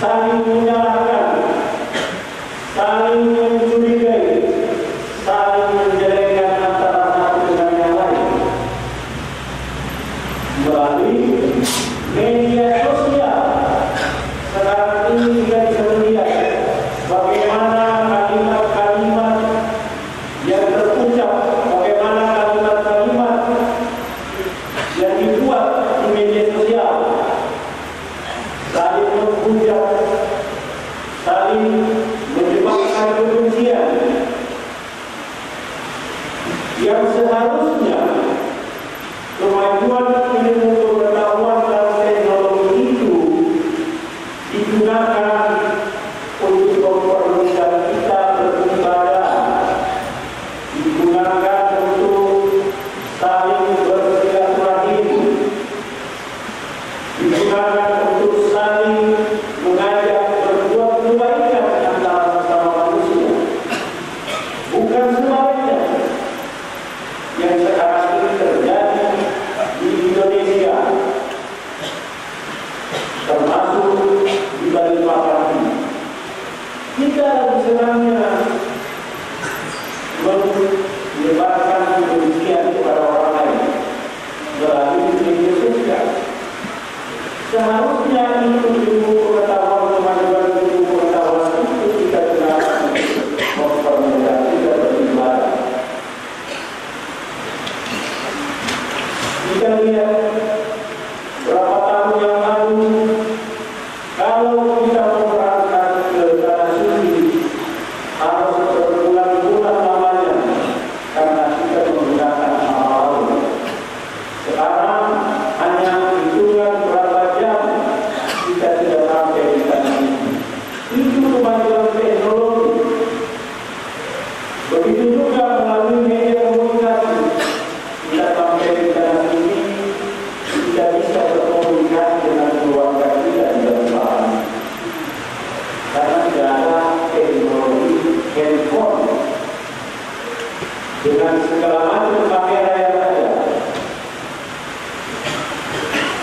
saling menyalahkan, saling mencurigai, menyebabkan kebencian yang seharusnya kemajuan ilmu pengetahuan dan teknologi itu digunakan untuk mempermudah kita beribadah, digunakan untuk saling bersilaturahim, digunakan untuk saling mengajak berbuat kebaikan antara sesama manusia, bukan sebaliknya yang sekarang ini terjadi di Indonesia, termasuk di Balikpapan ini. Kita sebenarnya menyebarkan kebencian kepada orang lain melalui media sosial. Seharusnya itu ilmu pengetahuan, kemajuan ilmu pengetahuan itu kita gunakan mempermudah kita beribadah. Kita lihat berapa tahun yang lalu, kalau kita mau berangkat ke tanah suci harus berbulan-bulan lamanya karena kita menggunakan amal. Sekarang hanya hitungan berapa jam kita sudah sampai di tanah suci. Itu kemajuan teknologi. Begitu juga melalui media komunikasi, kita sampai di tanah suci, kita bisa berkomunikasi dengan keluarga kita di Balikpapan. Karena tidak ada teknologi handphone dengan segala macam kamera yang ada.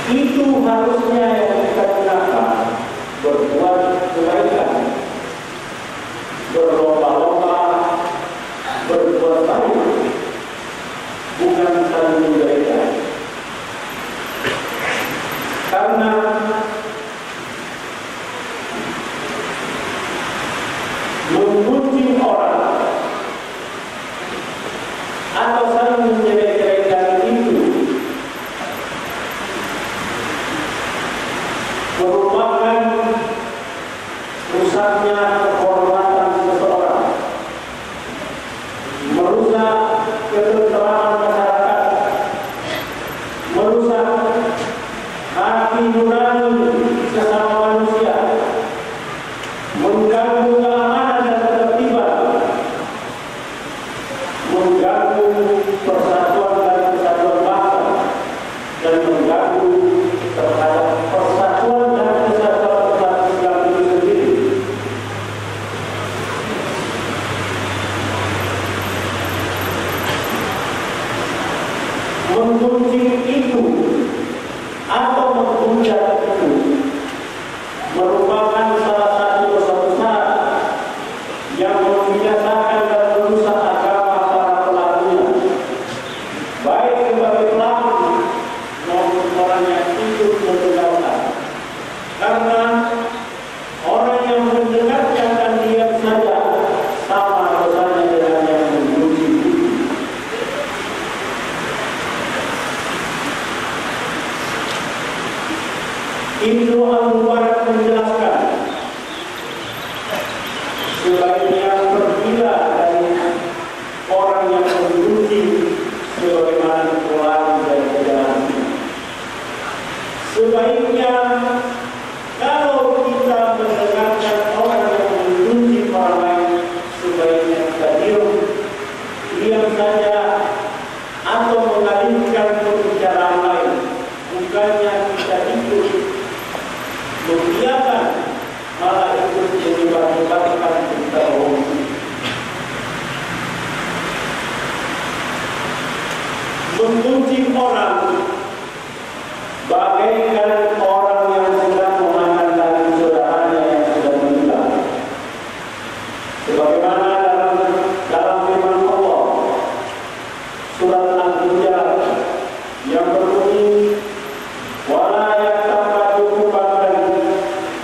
Itu harusnya yang kita gunakan berbuat kebaikan, berlomba-lomba, berbuat baik, bukan saling menjelekan. Karena menggunjing orang atau saling menjelek-jelekan itu merupakan rusaknya kehormatan seseorang, merusak ketentraman masyarakat, merusak hati nurani sesama manusia, mengganggu keamanan dan ketertiban, mengganggu persatuan dan kesatuan bangsa, dan mengganggu terhadap persatuan dan kesatuan umat Islam itu sendiri. Menggunjing itu atau menghujat itu merupakan salah satu dosa besar yang membinasakan dan merusak agama para pelakunya, baik sebagai pelaku maupun orang yang ikut mendengarkan. Karena orang yang mendengarkan dan diam saja sama dosanya dengan yang menggunjing itu. Ibnu Al-Mubarak menjelaskan, sebaiknya pergilah dari orang yang menggunjing sebagaimana keluar dari jalan. Sebaiknya kalau kita mendengarkan orang yang menggunjing orang lain, sebaiknya kita diam saja atau mengalihkan pembicaraan lain, bukannya kita ikut membiarkan, malah ikut menyebar-nyebarkan berita bohong. Menggunjing orang bagaikan orang yang sedang memandang daging saudaranya yang sudah meninggal. Sebagaimana dalam firman Allah surat Al-Hujurat yang berbunyi, wala yaqtadu ba'dan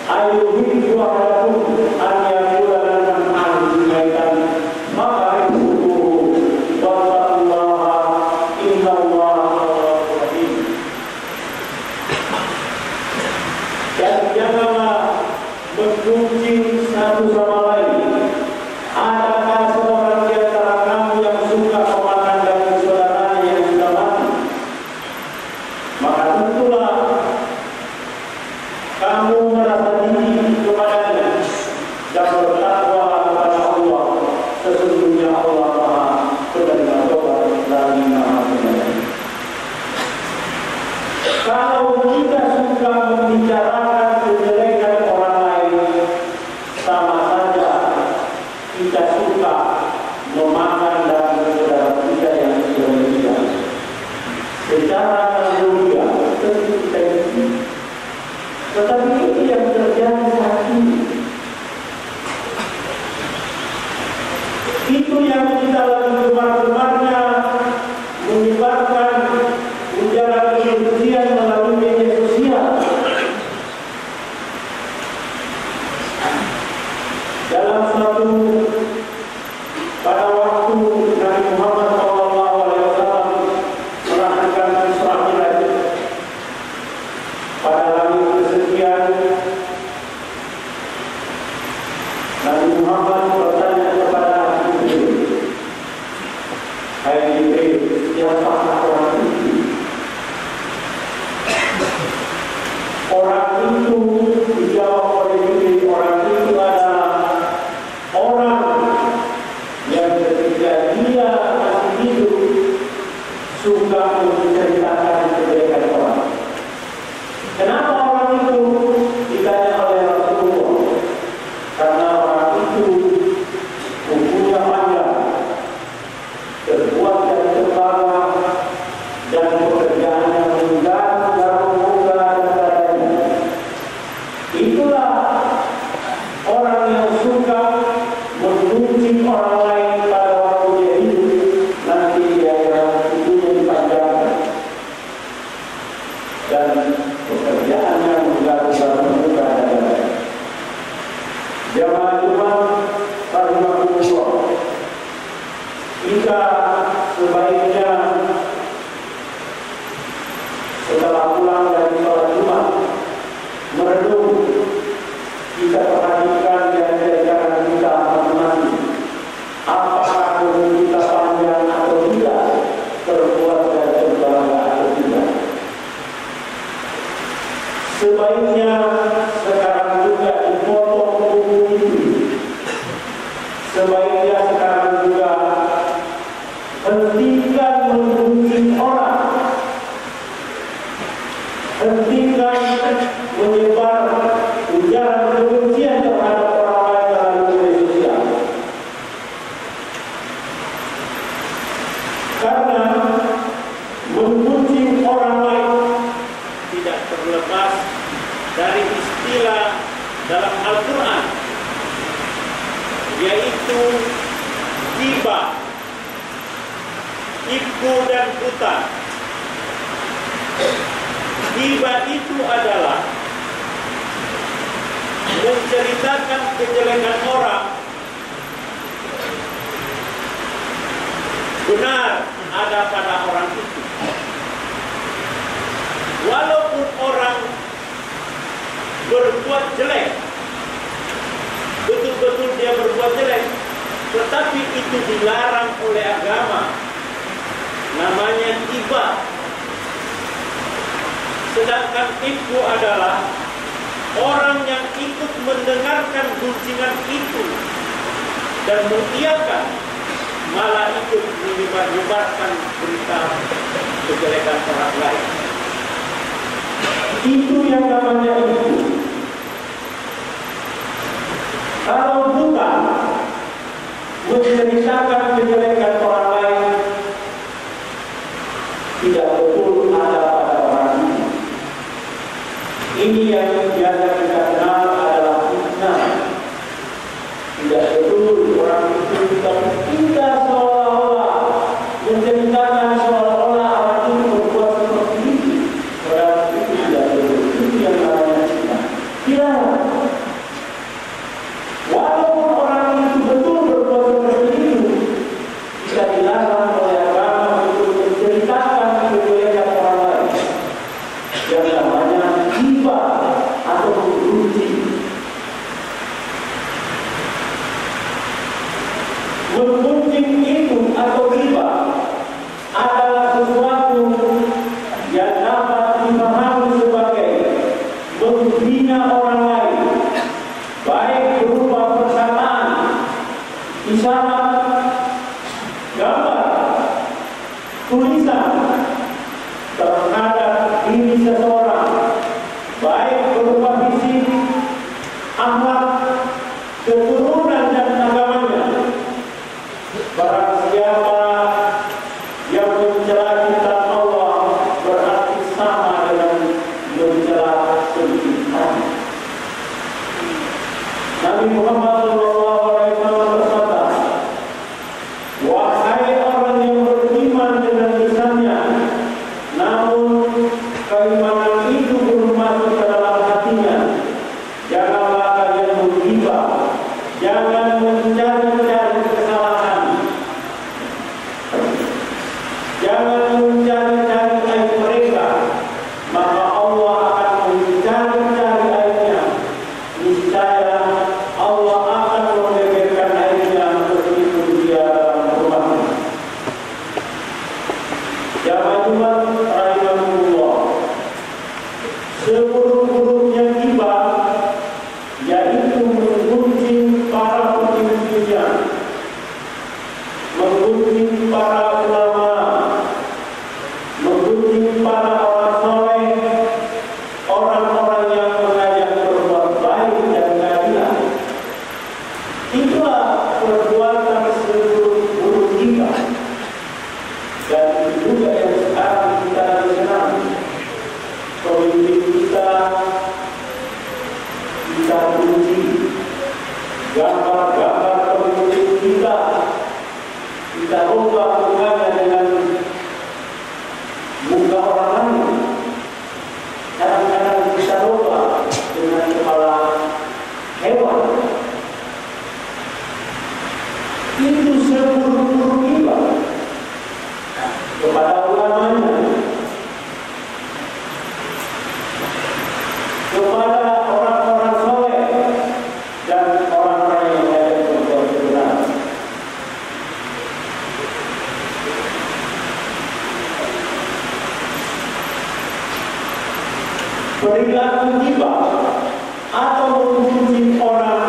ayyuhibbu ahadakum an yakula lana ma'an maka itu wallaha innallaha ghafurur rahim. Dan janganlah menggunjing satu sama suka membicarakan kejelekan orang lain, sama saja kita suka memakan dan saudara kita yang demikian. Secara naluriah tentu kita ini, tetapi itu yang terjadi saat ini. Itu yang kita lagi gemar-gemarnya menyebarkan ujaran kebencian melalui media sosial. Dalam suatu pada waktu Nabi Muhammad SAW melakukan Isra Mi'raj pada langit kesekian, Nabi Muhammad bertanya kepada Jibril, "Hai Jibril, siapakah orang itu?" Orang itu dijawab oleh Jibril, orang itu adalah orang yang ketika dia masih hidup suka menceritakan kejelekan orang. Kenapa orang itu ditanya oleh Rasulullah? Karena orang itu umurnya panjang, terbuat dari kepala, dan pekerjaannya menggaruk-garuk dan dadanya. Itulah orang yang suka mengunci orang lain pada waktu dia hidup, nanti dia tubuhnya dipanjangkan dan pekerjaannya menggaruk-garuk muka dan dadanya. Jamaah Jumat rahimahullah, kita sebaiknya setelah pulang dari sholat Jumat merenung, kita perhatikan di ajaran kita masing-masing, apakah umur kita panjang atau tidak, terbuat dari tembaga atau tidak. Sebaiknya sekarang juga dipotong tubuh itu. Sebaiknya sekarang juga hentikan menggunjing orang, hentikan menyebar ujaran kebencian terhadap orang lain melalui media sosial. Karena menggunjing orang lain tidak terlepas dari istilah dalam Al-Quran, yaitu ghibah, ibu dan buta. Ghibah itu adalah menceritakan kejelekan orang, benar ada pada orang itu. Walaupun orang berbuat jelek, betul-betul dia berbuat jelek, tetapi itu dilarang oleh agama. Namanya ghibah. Sedangkan ibu adalah orang yang ikut mendengarkan gunjingan itu dan mengiyakan, malah ikut menyebar-nyebarkan berita kejelekan orang lain. Itu yang namanya ibu. Kalau bukan menceritakan kejelekan orang lain, tidak betul ada pada orang ini. Ini yang biasa kita kenal adalah fitnah. Tidak betul orang itu kita seolah-olah menceritakan seolah-olah orang itu berbuat seperti itu. Padahal itu tidak betul. Itu yang namanya fitnah. Tidak. Walaupun orang itu betul berbuat seperti itu, tidak dilarang oleh agama untuk menceritakan kejelekan orang lain. Yang namanya ghibah atau menggunjing. Menggunjing itu atau ghibah adalah sesuatu yang dapat dipahami sebagai menghina orang lain, baik berupa perkataan, isyarat, gambar, tulisan terhadap diri seseorang, jangan mencari-cari kesalahan, jangan mencari-cari aib mereka, maka Allah akan mencari-cari aibnya. Niscaya Allah akan membeberkan aibnya meskipun dia dalam rumahnya. Jamaah Jumat rahimahullah, seburuk-buruknya ghibah yaitu menggunjing para pemimpinnya, menggunjing para ulama, menggunjing para orang soleh, orang-orang yang mengajak berbuat baik dan keadilan. Itulah perbuatan seburuk-buruk ghibah. Dan itu juga yang sekarang kita kenal. Pemimpin kita kunci, gambar-gambar pemimpin kita ubah mukanya dengan muka orang lain. Kadang-kadang kita ubah dengan kepala hewan. Itu seburuk-buruk ghibah kepada ulamanya, kepada orang-orang soleh dan orang-orang yang ada berbuat benar. Perilaku ghibah atau mengunjing orang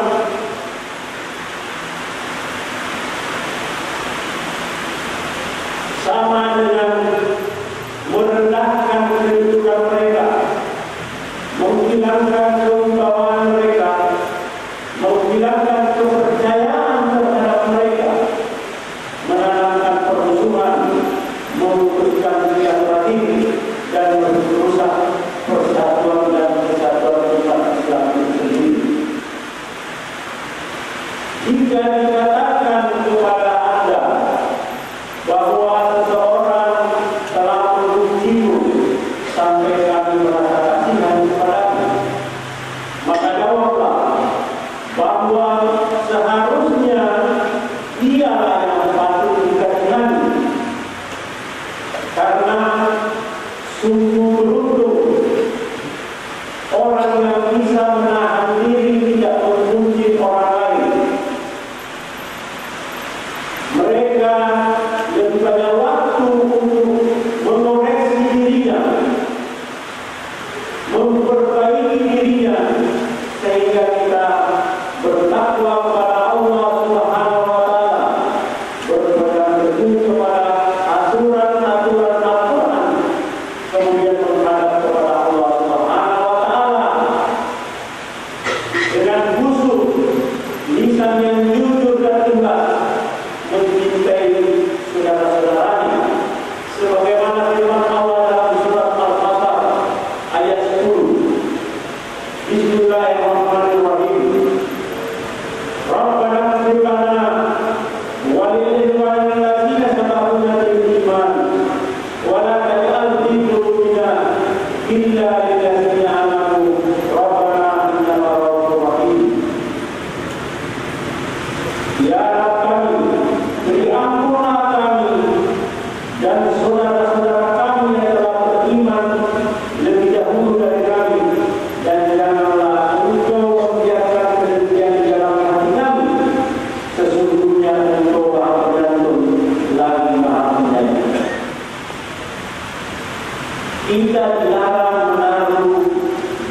sama dengan merendahkan kedudukan mereka, menghilangkan kewibawaan mereka, menghilangkan kepercayaan terhadap mereka, menanamkan permusuhan, memutuskan silaturahmi dan merusak persatuan dan kesatuan umat Islam itu sendiri. Jika dikatakan kepada Anda bahwa seseorang telah mengujimu sampai kami merasa kasihan kepadanya, maka jawablah bahwa seharusnya dialah yang patut dikasihani, karena sungguh beruntung orang yang bisa menahan diri tidak mengunjing orang lain. Mereka lebih banyak waktu untuk mengoreksi dirinya, memperbaiki dirinya, sehingga kita bertakwa kepada Allah Subhanahu wa Ta'ala, berpegang teguh kepada aturan-aturan Al-Quran, kemudian menghadap kepada Allah Subhanahu wa Ta'ala dengan khusyuk, lisan yang jujur dan ikhlas, mencintai saudara-saudaranya, sebagaimana firman Allah dalam surat Al-Fatah ayat 10. Bismillahirrahmanirrahim. Rabbana ighfir lana wa li ikhwanina alladziina sabaquna bil iman wa la taj'al fi qulubina illa lil ladzina amanu rabbana innaka ra'ufur rahim. Ya Rabb kami, beri ampunlah kami dan saudara-saudara kami yang telah beriman lebih dahulu dari kami, dan janganlah Engkau membiarkan kedengkian di dalam hati kami. Sesungguhnya Engkau Maha Pengampun lagi Maha Penyayang. Kita dilarang menaruh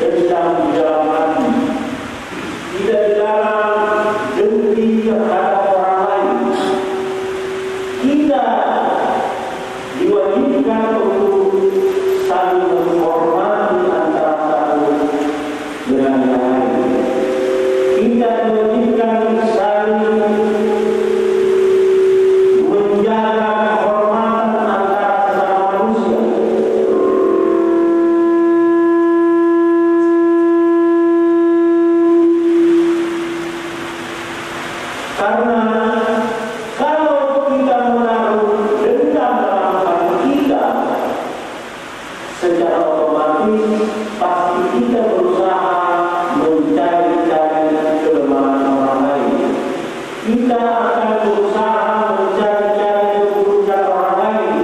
dendam di dalam hati. Kita dilarang dengki terhadap orang lain. Kita diwajibkan untuk saling menghormati antara satu dengan yang lain. Kita diwajibkan saling menjaga kehormatan antara sesama manusia. kita akan berusaha mencari-cari keburukan orang lain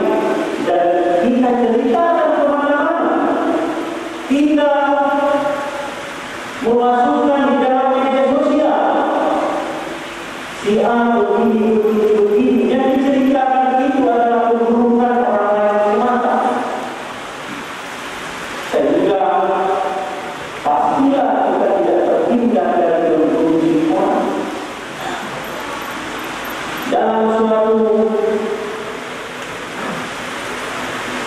dan kita ceritakan kemana-mana. Kita memasukkan di dalam media sosial si A begini yang diceritakan itu adalah keburukan orang lain semata. Sehingga pastilah kita tidak terhindar dari keburukan orang. Dalam suatu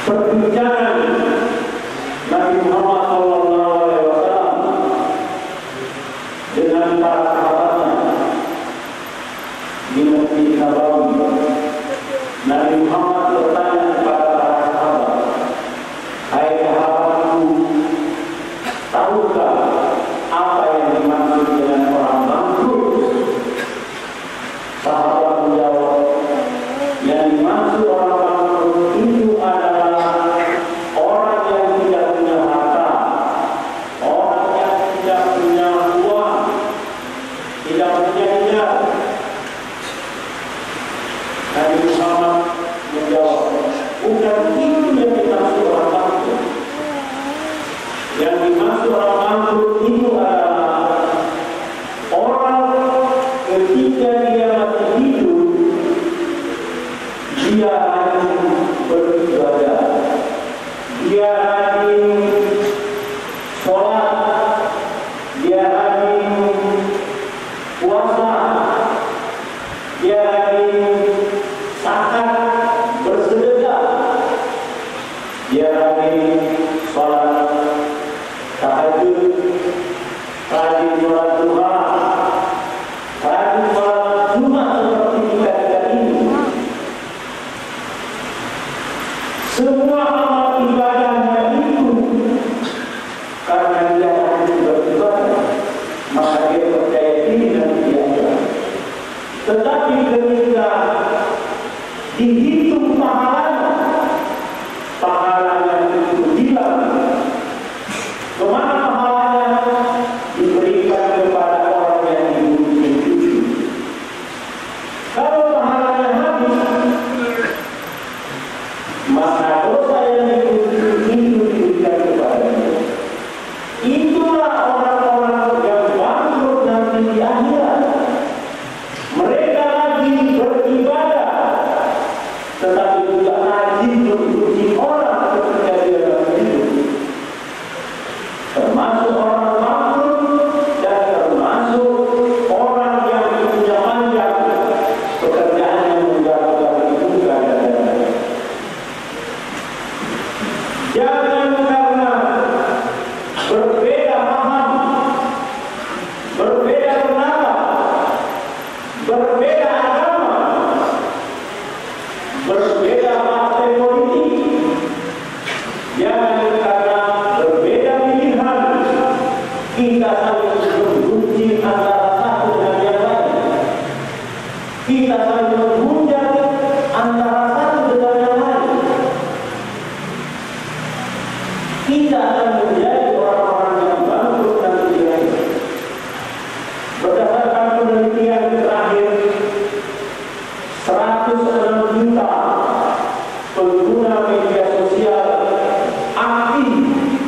perbincangan Nabi Muhammad SAW dengan para sahabatnya di Masjid Nabawi, Nabi Muhammad bertanya kepada para sahabat, "Hai sahabatku, tahukah apa yang dimaksud dengan orang bangkrut?" Sahabat menjawab, "Yang dimaksud orang bangkrut itu adalah orang yang tidak punya harta, orang yang tidak punya uang, tidak punya niat." Nabi Muhammad menjawab, "Bukan itu yang dimaksud orang bangkrut. Yang dimaksud orang bangkrut itu adalah orang ketika dia masih hidup, dia rajin beribadah, dia rajin sholat, dia rajin puasa, dia rajin zakat, bersedekah, dia rajin sholat tahajud, rajin sholat duha, rajin sholat Jumat seperti kita ini. Semua amal ibadahnya itu karena dia rajin beribadah, maka dia percaya diri dan biasa. Tetapi ketika dihitung pahalanya itu hilang. Kemana pahalanya? Diberikan kepada orang yang dibunuh itu. Kalau pahalanya habis, maka dosa yang dibunuh itu diberikan kepadanya. Itulah orang-orang yang bangkrut nanti di akhirat. Mereka lagi beribadah, tetapi juga rajin memuji orang ketika dia dalam hidup. Termasuk orang bangkrut dan termasuk orang yang punya panjang pekerjaannya menjaga lingkungan dan lain-lain. Jangan karena berbeda paham, berbeda pendapat, berbeda agama, berbeda partai politik, jangan karena berbeda pilihan kita saling membenci antara satu dengan yang lain. Kita saling menghujat antara satu dengan yang lain. Kita akan menjadi orang-orang yang bangkrut nanti di akhirat. Berdasarkan penelitian terakhir, 106 juta pengguna media sosial aktif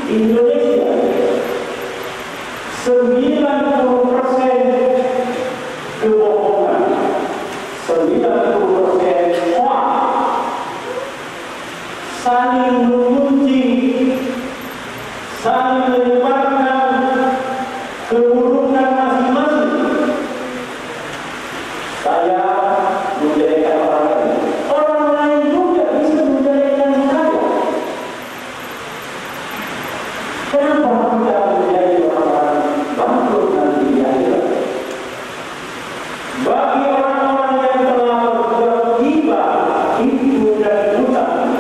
di Indonesia. 90% kebohongan, 90% hoax, saling mengunci, saling menyebarkan keburukan masing-masing. Saya menjadikan orang lain, orang lain juga bisa menjadikan saya. Kenapa kita menjadi orang-orang bangkrut nanti di akhirat? Bagi orang-orang yang telah berbuat riba, tipu dan hutang,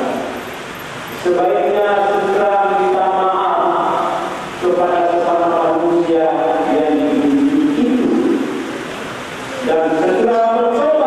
sebaiknya segera minta maaf kepada sesama manusia yang dibenci itu dan segera bertobat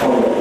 Allah